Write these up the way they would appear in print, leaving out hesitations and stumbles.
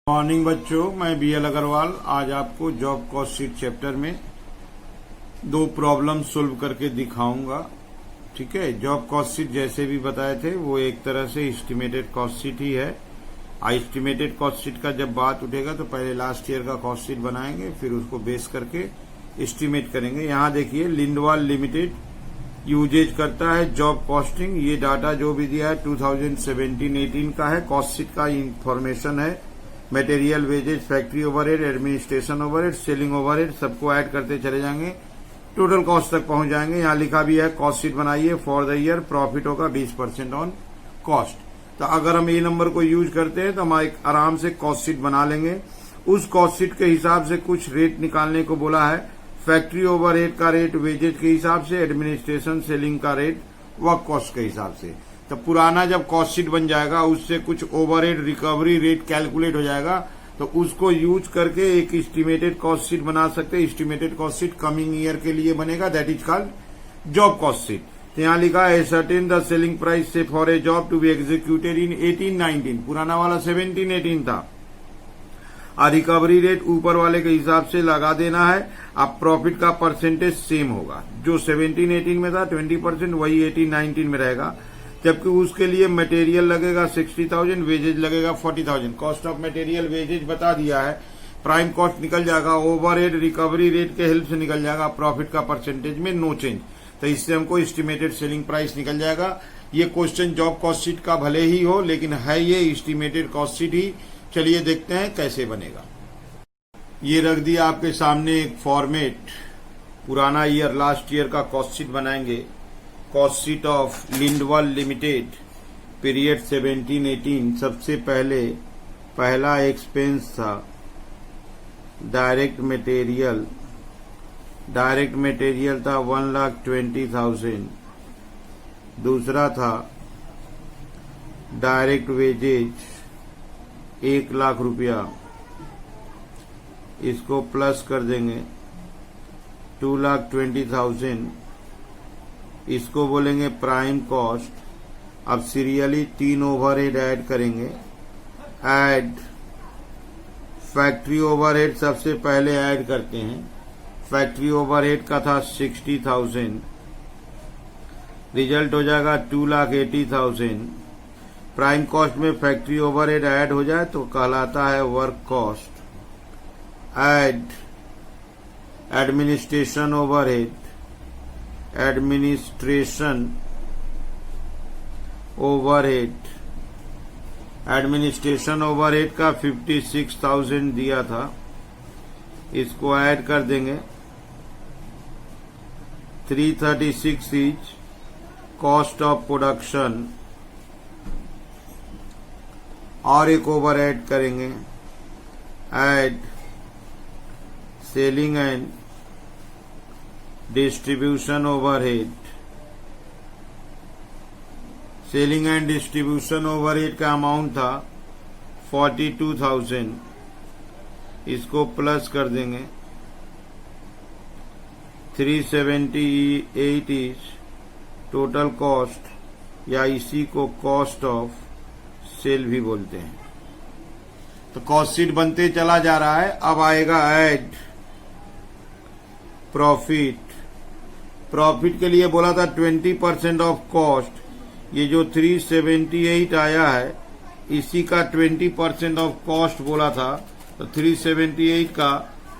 Morning बच्चों, मैं B L Agarwal आज आपको जॉब कॉस्ट शीट चैप्टर में दो प्रॉब्लम सोल्व करके दिखाऊंगा। ठीक है, जॉब कॉस्ट शीट जैसे भी बताए थे वो एक तरह से एस्टिमेटेड कॉस्ट शीट ही है। एस्टिमेटेड कॉस्ट शीट का जब बात उठेगा तो पहले लास्ट ईयर का कॉस्ट शीट बनाएंगे, फिर उसको बेस करके एस्टिमेट करेंगे। यहाँ देखिए, लिंडवाल लिमिटेड यूजेज करता है जॉब कॉस्टिंग। ये डाटा जो भी दिया है 2017-18 का है। कॉस्ट शीट का इंफॉर्मेशन है, material, wages, factory overhead, administration overhead, selling overhead, सबको ऐड करते चले जाएंगे, टोटल कॉस्ट तक पहुंच जाएंगे। यहाँ लिखा भी है कॉस्ट शीट बनाइए फॉर द ईयर, प्रॉफिट होगा 20% ऑन कॉस्ट। तो अगर हम ये नंबर को यूज करते हैं तो हम एक आराम से कॉस्ट शीट बना लेंगे। उस कॉस्ट शीट के हिसाब से कुछ रेट निकालने को बोला है। फैक्ट्री ओवरहेड का रेट वेजेज के हिसाब से, एडमिनिस्ट्रेशन सेलिंग का रेट वर्क कॉस्ट के हिसाब से। तो पुराना जब कॉस्ट शीट बन जाएगा उससे कुछ ओवरहेड रिकवरी रेट कैलकुलेट हो जाएगा, तो उसको यूज करके एक एस्टिमेटेड कॉस्ट शीट बना सकते हैं। Estimated cost sheet coming year के लिए बनेगा, that is called job cost sheet. तो यहाँ लिखा है सर्टेन द सेलिंग प्राइस से for a job to be executed in 18-19, पुराना वाला 17-18 था। रिकवरी रेट ऊपर वाले के हिसाब से लगा देना है। अब प्रॉफिट का परसेंटेज सेम होगा, जो 17-18 में था 20%, वही 18-19 में रहेगा। जबकि उसके लिए मटेरियल लगेगा 60,000, वेजेज लगेगा 40,000। कॉस्ट ऑफ मटेरियल वेजेज बता दिया है। प्राइम कॉस्ट निकल जाएगा, ओवरहेड रिकवरी रेट के हेल्प से निकल जाएगा। प्रॉफिट का परसेंटेज में नो चेंज, तो इससे हमको एस्टिमेटेड सेलिंग प्राइस निकल जाएगा। ये क्वेश्चन जॉब कॉस्ट शीट का भले ही हो, लेकिन है ये एस्टिमेटेड कॉस्ट शीट ही। चलिए देखते हैं कैसे बनेगा। ये रख दिया आपके सामने एक फॉर्मेट, पुराना ईयर लास्ट ईयर का कॉस्ट शीट बनाएंगे। Cost sheet of Lindwal limited period 17-18। सबसे पहले पहला एक्सपेंस था डायरेक्ट मटेरियल। डायरेक्ट मटेरियल था 1,20,000। दूसरा था डायरेक्ट वेजेज 1,00,000 रुपया। इसको प्लस कर देंगे 2,20,000। इसको बोलेंगे प्राइम कॉस्ट। अब सीरियली 3 ओवरहेड ऐड करेंगे। ऐड फैक्ट्री ओवरहेड सबसे पहले ऐड करते हैं। फैक्ट्री ओवरहेड का था 60,000, रिजल्ट हो जाएगा 2,80,000। प्राइम कॉस्ट में फैक्ट्री ओवरहेड ऐड हो जाए तो कहलाता है work cost. Add administration overhead, administration overhead, administration overhead का 56,000 दिया था, इसको ऐड कर देंगे। 336 इज कॉस्ट ऑफ प्रोडक्शन। और एक ओवर ऐड करेंगे, add selling and distribution overhead. Selling and distribution overhead का अमाउंट था 42,000, इसको प्लस कर देंगे। 378 इज टोटल कॉस्ट, या इसी को कॉस्ट ऑफ सेल भी बोलते हैं। तो कॉस्ट शीट बनते चला जा रहा है। अब आएगा ऐड प्रॉफिट। प्रॉफिट के लिए बोला था 20% ऑफ कॉस्ट। ये जो 378 आया है इसी का 20% ऑफ कॉस्ट बोला था, तो 378 का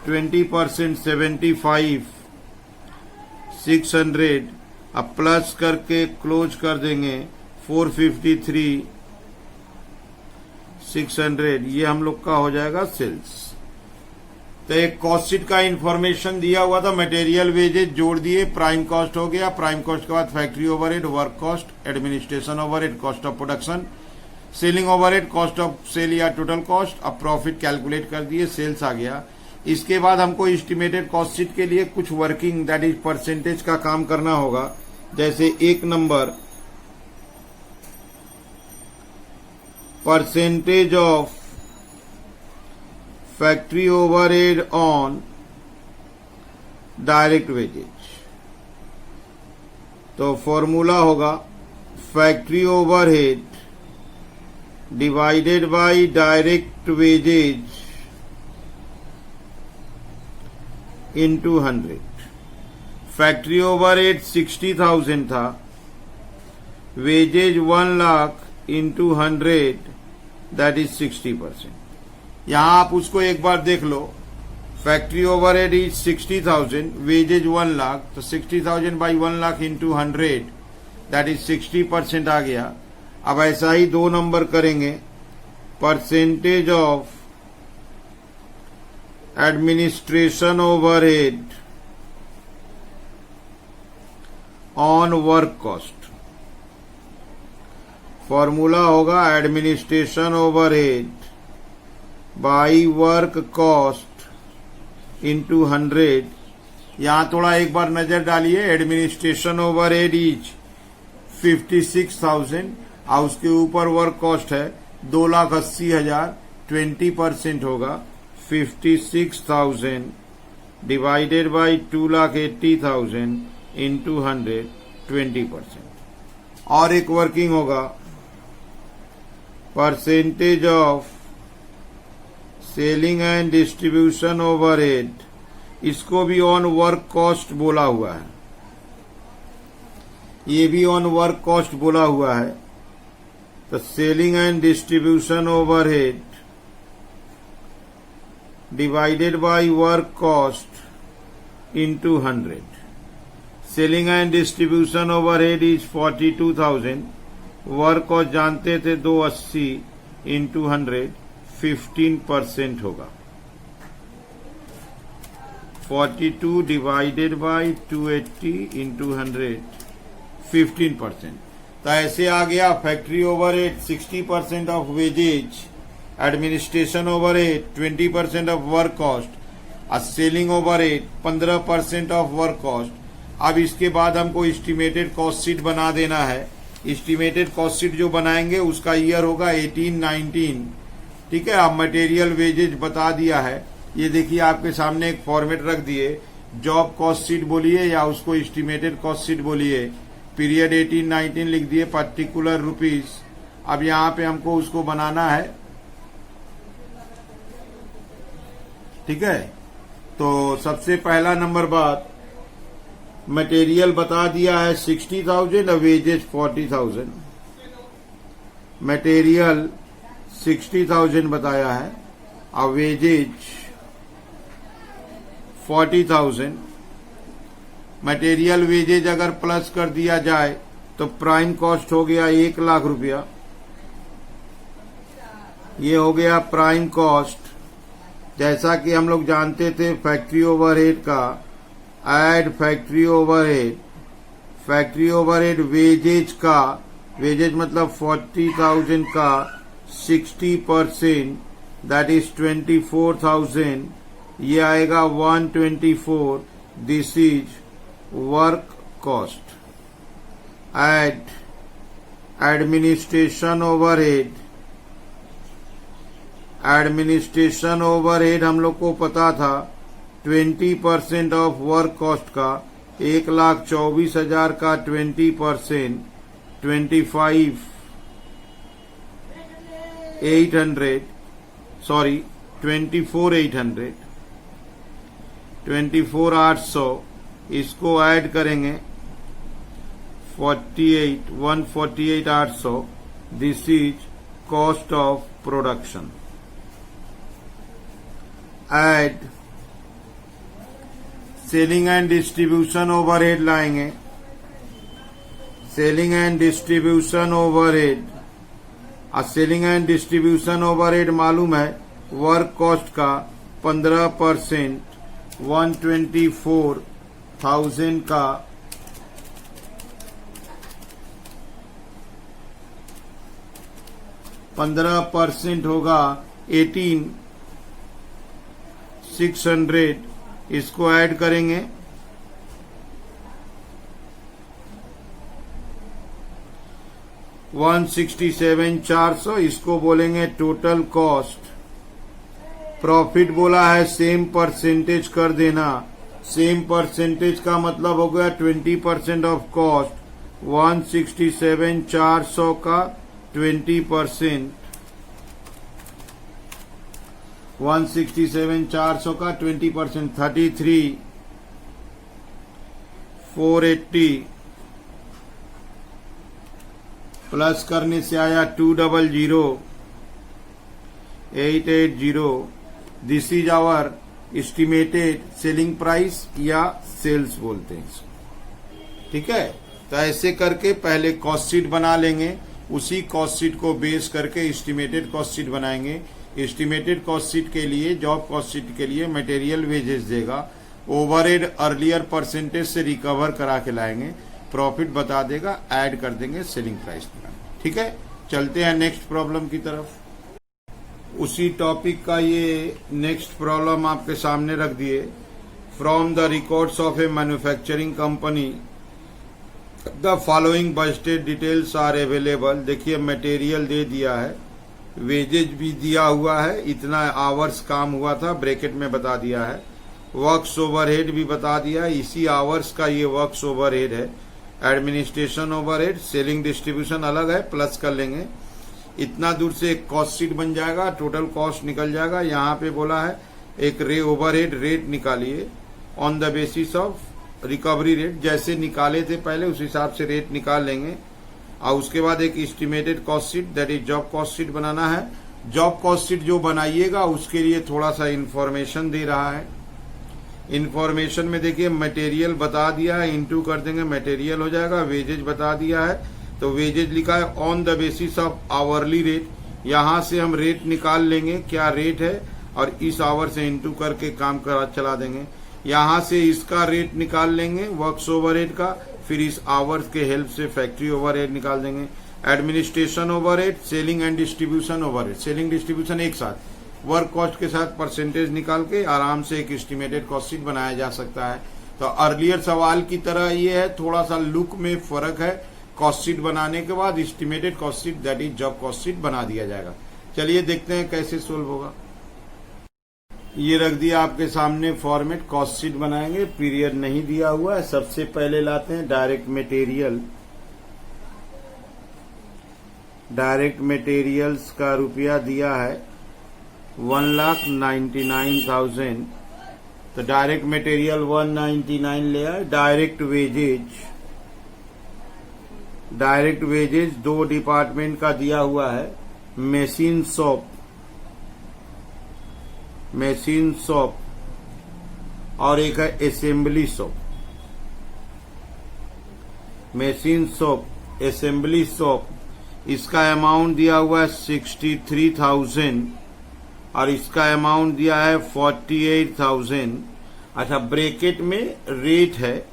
20% 75, 600। अब प्लस करके क्लोज कर देंगे 453, 600। ये हम लोग का हो जाएगा सेल्स। तो एक कॉस्ट शीट का इंफॉर्मेशन दिया हुआ था, मटेरियल वेजेज जोड़ दिए, प्राइम कॉस्ट हो गया। प्राइम कॉस्ट के बाद factory overhead, work cost, administration overhead, cost of production, selling overhead, cost of sale या टोटल कॉस्ट। अब प्रॉफिट कैलकुलेट कर दिए, सेल्स आ गया। इसके बाद हमको एस्टिमेटेड कॉस्ट शीट के लिए कुछ वर्किंग, दैट इज परसेंटेज का काम करना होगा। जैसे एक number, percentage of factory overhead on direct wages. तो फॉर्मूला होगा factory overhead divided by direct wages into 100। Factory overhead 60,000 था, wages 1 lakh into 100 that is 60%। यहां आप उसको एक बार देख लो। Factory overhead is 60,000, wages 1 lakh, तो 60,000 by 1 lakh into 100 that is 60% आ गया। अब ऐसा ही 2 नंबर करेंगे। Percentage of administration overhead on work cost. Formula होगा administration overhead by work cost into 100। यहां थोड़ा एक बार नजर डालिए। एडमिनिस्ट्रेशन ओवरहेड इज 56,000 और उसके ऊपर वर्क कॉस्ट है 2,80,000, 20% होगा 56,000 डिवाइडेड बाई 2,80,000 इंटू 100, 20%। और एक वर्किंग होगा percentage of selling and distribution overhead, इसको भी ऑन वर्क कॉस्ट बोला हुआ है, ये भी ऑन वर्क कॉस्ट बोला हुआ है। तो selling and distribution overhead divided by work cost into 100। Selling and distribution overhead is 42,000, work cost जानते थे 280 इंटू 100, 15% होगा। 42 डिवाइडेड बाई 280 इंटू 100, 15%। तो ऐसे आ गया factory overhead 60% of wages, administration overhead 20% of work cost और selling overhead 15% of work cost. अब इसके बाद हमको एस्टिमेटेड कॉस्ट शीट बना देना है। एस्टिमेटेड कॉस्ट शीट जो बनाएंगे उसका ईयर होगा 18-19। ठीक है, अब मटेरियल वेजेज बता दिया है। ये देखिए आपके सामने एक फॉर्मेट रख दिए, जॉब कॉस्ट शीट बोलिए या उसको एस्टिमेटेड कॉस्ट शीट बोलिए। पीरियड 18-19 लिख दिए, पर्टिकुलर रुपीज। अब यहां पे हमको उसको बनाना है। ठीक है, तो सबसे पहला नंबर बात, मटेरियल बता दिया है 60,000 और वेजेज 40,000। मटेरियल 60,000 बताया है और वेजेज 40,000। मटेरियल वेजेज अगर प्लस कर दिया जाए तो प्राइम कॉस्ट हो गया 1 लाख रुपया। ये हो गया प्राइम कॉस्ट। जैसा कि हम लोग जानते थे फैक्ट्री ओवरहेड का, add factory overhead, factory overhead wages का, वेजेज मतलब 40,000 का 60% दैट इज 24,000, ये आएगा 124। This is work cost. Add administration overhead, administration overhead हम लोग को पता था 20% ऑफ वर्क कॉस्ट का, 1,24,000 का 20%, 24,800, 24,800, इसको ऐड करेंगे 148,800। This is cost of production. Add selling and distribution overhead लाएंगे। सेलिंग एंड डिस्ट्रीब्यूशन ओवरहेड, और सेलिंग एंड डिस्ट्रीब्यूशन ओवरहेड मालूम है वर्क कॉस्ट का 15%, 124,000 का 15% होगा 18,600। इसको ऐड करेंगे 167,400, इसको बोलेंगे टोटल कॉस्ट। प्रॉफिट बोला है सेम परसेंटेज कर देना। सेम परसेंटेज का मतलब हो गया 20% ऑफ कॉस्ट, 167,400 का 20%, 167 400 का 20% 33 480 प्लस करने से आया 200 880। This is our estimated selling price या सेल्स बोलते हैं इसको, ठीक है। तो ऐसे करके पहले कॉस्ट शीट बना लेंगे, उसी कॉस्ट शीट को बेस करके एस्टिमेटेड कॉस्ट शीट बनाएंगे। एस्टिमेटेड कॉस्ट शीट के लिए, जॉब कॉस्ट शीट के लिए मटेरियल वेजेस देगा, ओवरहेड अर्लियर परसेंटेज से रिकवर करा के लाएंगे, प्रॉफिट बता देगा, ऐड कर देंगे, सेलिंग प्राइस निकालेंगे, ठीक है। चलते हैं नेक्स्ट प्रॉब्लम की तरफ। उसी टॉपिक का ये नेक्स्ट प्रॉब्लम आपके सामने रख दिए। From the records of a manufacturing company the following budgeted details are available. देखिए मटेरियल दे दिया है, वेजेज भी दिया हुआ है, इतना आवर्स काम हुआ था ब्रैकेट में बता दिया है, वर्क्स ओवरहेड भी बता दिया है, इसी आवर्स का ये वर्क्स ओवरहेड है। एडमिनिस्ट्रेशन ओवरहेड, सेलिंग डिस्ट्रीब्यूशन अलग है, प्लस कर लेंगे। इतना दूर से एक कॉस्ट शीट बन जाएगा, टोटल कॉस्ट निकल जाएगा। यहाँ पे बोला है एक ओवरहेड रेट निकालिए on the basis of recovery rate, जैसे निकाले थे पहले उस हिसाब से रेट निकाल लेंगे। और उसके बाद एक estimated cost sheet, that is job cost sheet बनाना है। जॉब कॉस्ट शीट जो बनाइएगा उसके लिए थोड़ा सा इंफॉर्मेशन दे रहा है। इंफॉर्मेशन में देखिए मटेरियल बता दिया है, इंटू कर देंगे मटेरियल हो जाएगा। वेजेज बता दिया है तो वेजेज लिखा है on the basis of hourly rate, यहां से हम रेट निकाल लेंगे क्या रेट है और इस आवर से इंटू करके काम करा चला देंगे। यहां से इसका रेट निकाल लेंगे वर्क्स ओवरहेड का, फिर इस आवर्स के हेल्प से फैक्ट्री ओवरहेड निकाल देंगे। Administration overhead, selling and distribution overhead, selling distribution एक साथ, वर्क कॉस्ट के साथ परसेंटेज निकाल के आराम से एक एस्टिमेटेड कॉस्ट शीट बनाया जा सकता है। तो अर्लियर सवाल की तरह ये है, थोड़ा सा लुक में फर्क है। कॉस्ट शीट बनाने के बाद estimated cost sheet that is job cost sheet बना दिया जाएगा। चलिए देखते हैं कैसे सोल्व होगा। ये रख दिया आपके सामने फॉर्मेट, कॉस्ट शीट बनाएंगे, पीरियड नहीं दिया हुआ है। सबसे पहले लाते हैं डायरेक्ट मटेरियल। डायरेक्ट मटेरियल्स का रुपया दिया है 1,99,000, तो डायरेक्ट मटेरियल 199 ले आए। डायरेक्ट वेजेज, डायरेक्ट वेजेज दो डिपार्टमेंट का दिया हुआ है, मशीन शॉप, मशीन शॉप और एक है assembly shop. Machine shop, assembly shop, इसका अमाउंट दिया हुआ है 63,000 और इसका अमाउंट दिया है 48,000। अच्छा, ब्रैकेट में रेट है,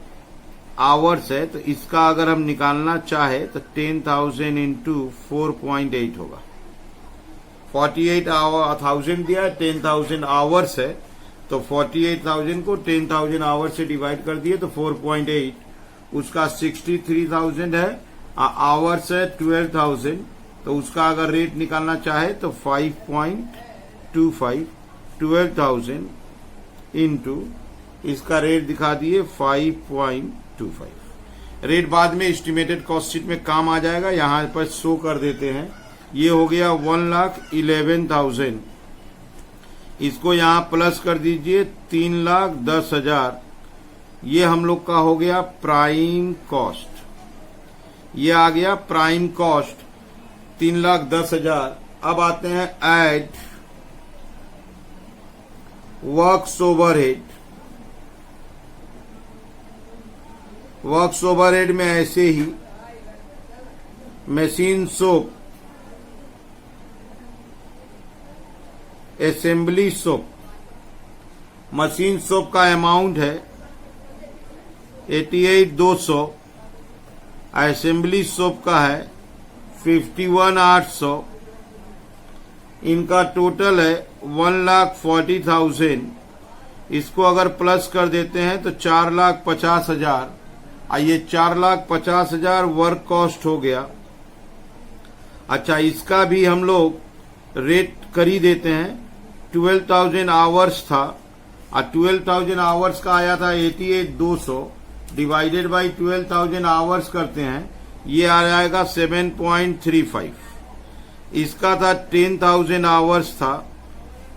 आवर्स है, तो इसका अगर हम निकालना चाहे तो 10,000 इंटू 4.8 होगा। 48,000 दिया है, 10,000 आवर्स है, तो 48,000 को 10,000 आवर्स से डिवाइड कर दिए तो 4.8, उसका 63,000 है, आवर्स है 12,000, तो उसका अगर रेट निकालना चाहे तो 5.25, 12,000 इंटू इसका रेट दिखा दिए 5.25। रेट बाद में एस्टिमेटेड कॉस्ट शीट में काम आ जाएगा, यहां पर शो कर देते हैं। ये हो गया 1,11,000, इसको यहां प्लस कर दीजिए 3,10,000, ये हम लोग का हो गया प्राइम कॉस्ट। ये आ गया प्राइम कॉस्ट 3,10,000। अब आते हैं add works overhead. Works overhead में ऐसे ही machine shop, assembly shop, machine shop का अमाउंट है 88,200, असेंबली शॉप का है 51,800, इनका टोटल है 1,40,000। इसको अगर प्लस कर देते हैं तो 4,50,000, ये 4,50,000 वर्क कॉस्ट हो गया। अच्छा, इसका भी हम लोग रेट कर ही देते हैं। 12,000 आवर्स था और 12,000 आवर्स का आया था 88,200, डिवाइडेड बाई 12,000 आवर्स करते हैं, ये आ जाएगा 7.35। इसका था 10,000 आवर्स था,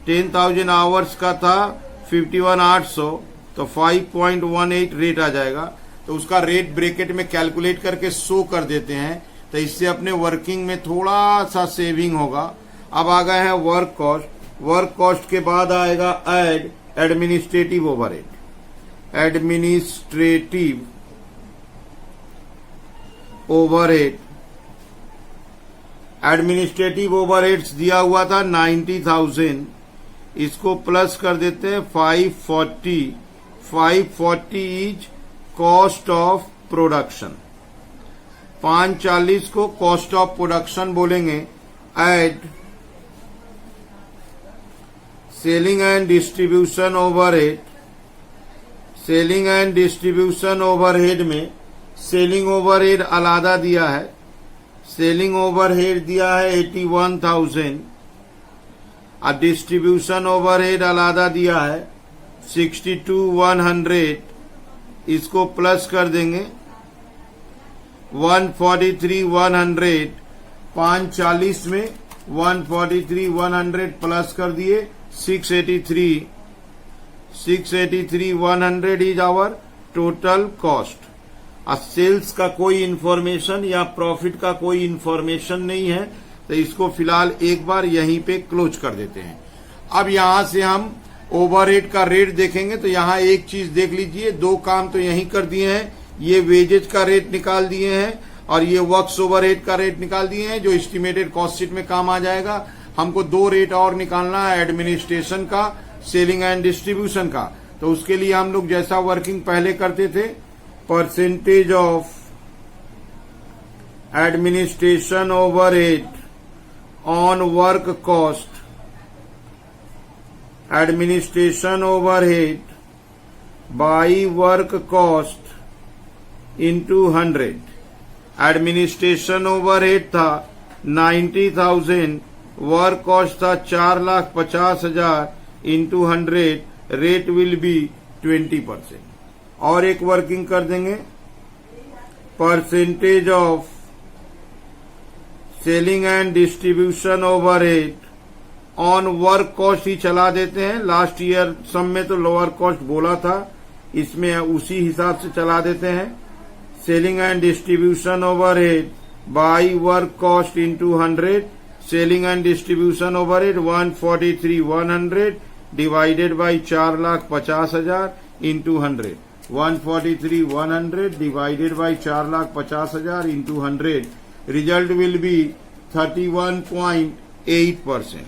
10,000 आवर्स का था 51,800, तो 5.18 रेट आ जाएगा। तो उसका रेट ब्रैकेट में कैलकुलेट करके शो कर देते हैं, तो इससे अपने वर्किंग में थोड़ा सा सेविंग होगा। अब आ गए हैं वर्क कॉस्ट। वर्क कॉस्ट के बाद आएगा add administrative overhead. Administrative overhead, administrative overheads दिया हुआ था 90,000, इसको प्लस कर देते हैं 540। 540 इज कॉस्ट ऑफ प्रोडक्शन, 540 को कॉस्ट ऑफ प्रोडक्शन बोलेंगे। Add selling and distribution overhead. Selling and distribution overhead में सेलिंग ओवरहेड अलग दिया है। सेलिंग ओवरहेड दिया है 81,000 और डिस्ट्रीब्यूशन ओवरहेड अलग दिया है 62,100। इसको प्लस कर देंगे 143,100। 540 में 143,100 प्लस कर दिए 683। 683,100 is our total cost. Sales का कोई इंफॉर्मेशन या प्रॉफिट का कोई इंफॉर्मेशन नहीं है, तो इसको फिलहाल एक बार यहीं पे क्लोज कर देते हैं। अब यहां से हम ओवरहेड का रेट देखेंगे, तो यहां एक चीज देख लीजिए, दो काम तो यहीं कर दिए हैं। ये वेजेज का रेट निकाल दिए हैं और ये वर्क्स ओवरहेड का रेट निकाल दिए हैं, जो एस्टिमेटेड कॉस्ट शीट में काम आ जाएगा। हमको दो रेट और निकालना है, एडमिनिस्ट्रेशन का, सेलिंग एंड डिस्ट्रीब्यूशन का। तो उसके लिए हम लोग जैसा वर्किंग पहले करते थे, percentage of administration overhead on work cost, administration overhead by work cost into 100। Administration overhead था 90,000, वर्क कॉस्ट था 4,50,000 इंटू 100, रेट विल बी 20%। और एक वर्किंग कर देंगे, percentage of selling and distribution overhead on work cost ही चला देते हैं। लास्ट ईयर सम में तो लोअर कॉस्ट बोला था, इसमें उसी हिसाब से चला देते हैं। Selling and distribution overhead by work cost into 100। Selling and distribution overhead 143,100 divided by 4,50,000 into 100। 143,100 divided by 4,50,000 into 100, result will be 31.8%।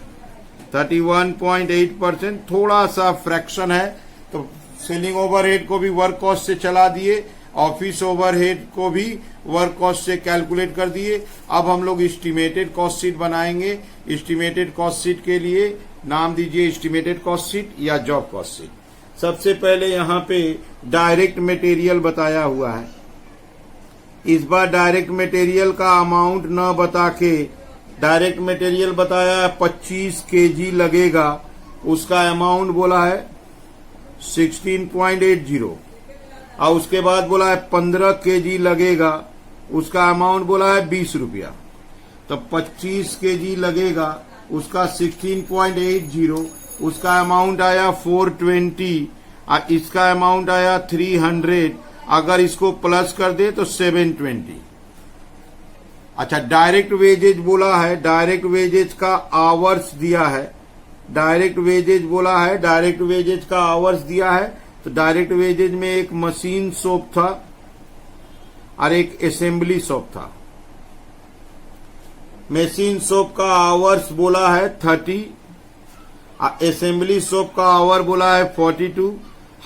31.8% थोड़ा सा फ्रैक्शन है, तो सेलिंग ओवरहेड को भी वर्क कॉस्ट से चला दिए, ऑफिस ओवरहेड को भी वर्क कॉस्ट से कैलकुलेट कर दिए। अब हम लोग एस्टिमेटेड कॉस्ट शीट बनाएंगे। एस्टिमेटेड कॉस्ट शीट के लिए नाम दीजिए एस्टिमेटेड कॉस्ट शीट या जॉब कॉस्ट शीट। सबसे पहले यहाँ पे डायरेक्ट मटेरियल बताया हुआ है। इस बार डायरेक्ट मटेरियल का अमाउंट न बता के डायरेक्ट मटेरियल बताया है 25 केजी लगेगा, उसका अमाउंट बोला है 16.80 और उसके बाद बोला है 15 केजी लगेगा, उसका अमाउंट बोला है 20 रुपया। तो 25 केजी लगेगा, उसका 16.80, उसका अमाउंट आया 420 और इसका अमाउंट आया 300। अगर इसको प्लस कर दे तो 720। अच्छा, डायरेक्ट वेजेज बोला है, डायरेक्ट वेजेज का आवर्स दिया है। डायरेक्ट वेजेज बोला है, डायरेक्ट वेजेज का आवर्स दिया है। तो डायरेक्ट वेजेज में एक मशीन शॉप था और एक असेंबली शॉप था। मशीन शॉप का आवर्स बोला है 30, असेंबली शॉप का आवर बोला है 42।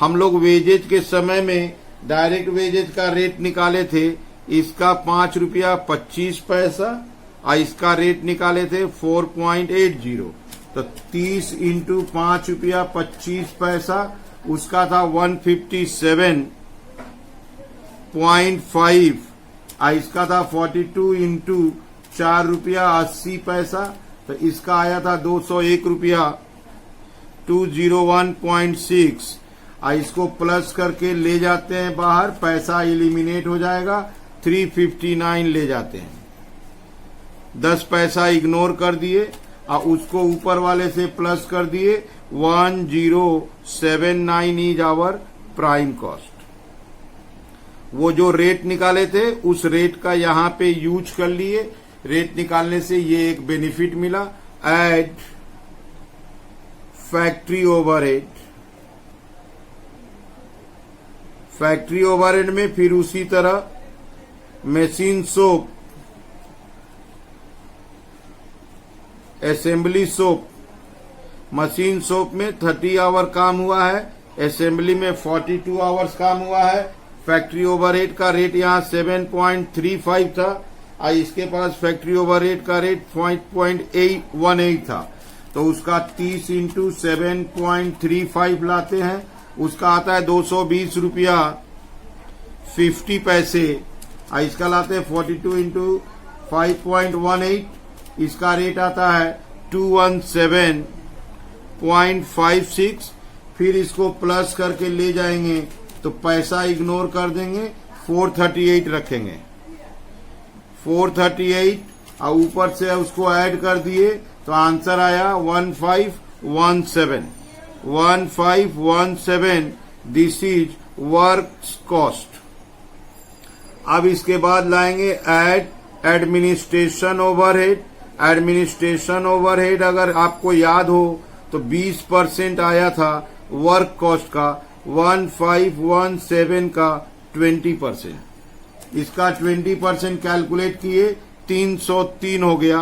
हम लोग वेजेज के समय में डायरेक्ट वेजेज का रेट निकाले थे, इसका 5 रुपया 25 पैसा और इसका रेट निकाले थे 4.80। तो 30 इंटू 5 रुपया 25 पैसा, उसका था 157.5 और इसका था 42 इंटू 4 रुपया 80 पैसा, तो इसका आया था 201 रुपया 201.6। इसको प्लस करके ले जाते हैं बाहर, पैसा एलिमिनेट हो जाएगा, 359 ले जाते हैं। 10 पैसा इग्नोर कर दिए और उसको ऊपर वाले से प्लस कर दिए 1079 इज आवर प्राइम कॉस्ट। वो जो रेट निकाले थे उस रेट का यहां पे यूज कर लिए। रेट निकालने से ये एक बेनिफिट मिला, add factory overhead. Factory overhead में फिर उसी तरह machine shop, assembly shop, machine shop में 30 आवर काम हुआ है, असेंबली में 42 आवर्स काम हुआ है। फैक्ट्री ओवरहेड का रेट यहाँ 7.35 था और इसके पास फैक्ट्री ओवरहेड का रेट 5.818 था, तो उसका 30 इंटू 7.35 लाते हैं, उसका आता है 220 रुपया 50 पैसे। और इसका लाते हैं 42 इंटू 5.18, इसका रेट आता है 217.56। फिर इसको प्लस करके ले जाएंगे तो पैसा इग्नोर कर देंगे, 438 रखेंगे, 438 और ऊपर से उसको ऐड कर दिए तो आंसर आया 1517। This is work cost. अब इसके बाद लाएंगे add administration overhead. Administration overhead अगर आपको याद हो तो 20% आया था वर्क कॉस्ट का, 1517 का 20%। इसका 20% कैलकुलेट किए, 303 हो गया,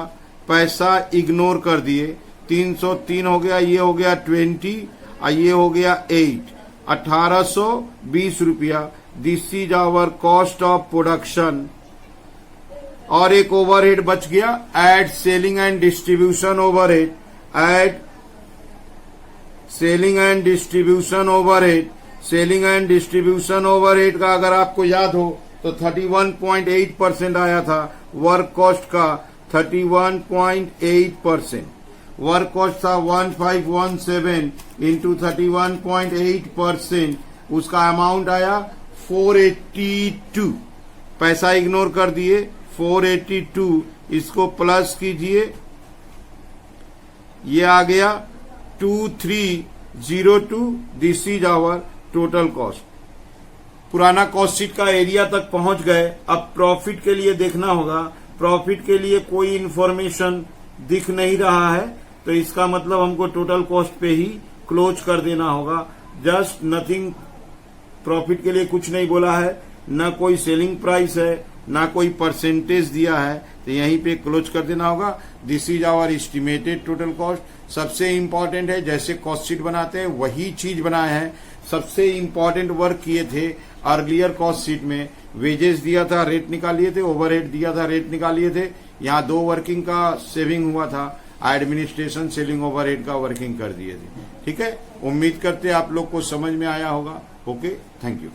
पैसा इग्नोर कर दिए, 303 हो गया, ये हो गया 20 और ये हो गया 8, 1820 रुपया। This is our cost of production. और एक ओवरहेड बच गया, add selling and distribution overhead. Add selling and distribution overhead. Selling and distribution overhead का अगर आपको याद हो तो 31.8% आया था, वर्क कॉस्ट का 31.8%। वर्क कॉस्ट था 1517 इंटू 31.8%, उसका अमाउंट आया 482। पैसा इग्नोर कर दिए, 482, इसको प्लस कीजिए, ये आ गया 2302। This is our total cost. पुराना कॉस्ट शीट का एरिया तक पहुंच गए। अब प्रॉफिट के लिए देखना होगा। प्रॉफिट के लिए कोई इंफॉर्मेशन दिख नहीं रहा है, तो इसका मतलब हमको टोटल कॉस्ट पे ही क्लोज कर देना होगा। जस्ट नथिंग, प्रॉफिट के लिए कुछ नहीं बोला है, ना कोई सेलिंग प्राइस है, ना कोई परसेंटेज दिया है, तो यहीं पे क्लोज कर देना होगा। This is our estimated total cost. सबसे इंपॉर्टेंट है, जैसे कॉस्ट शीट बनाते हैं वही चीज बनाए हैं। सबसे इंपॉर्टेंट वर्क किए थे अर्लियर कॉस्ट शीट में, वेजेस दिया था, रेट निकालिए थे, ओवरहेड दिया था, रेट निकालिए थे। यहाँ 2 वर्किंग का सेविंग हुआ था, एडमिनिस्ट्रेशन सेलिंग ओवरहेड का वर्किंग कर दिए थे। ठीक है, उम्मीद करते आप लोग को समझ में आया होगा। Okay, thank you.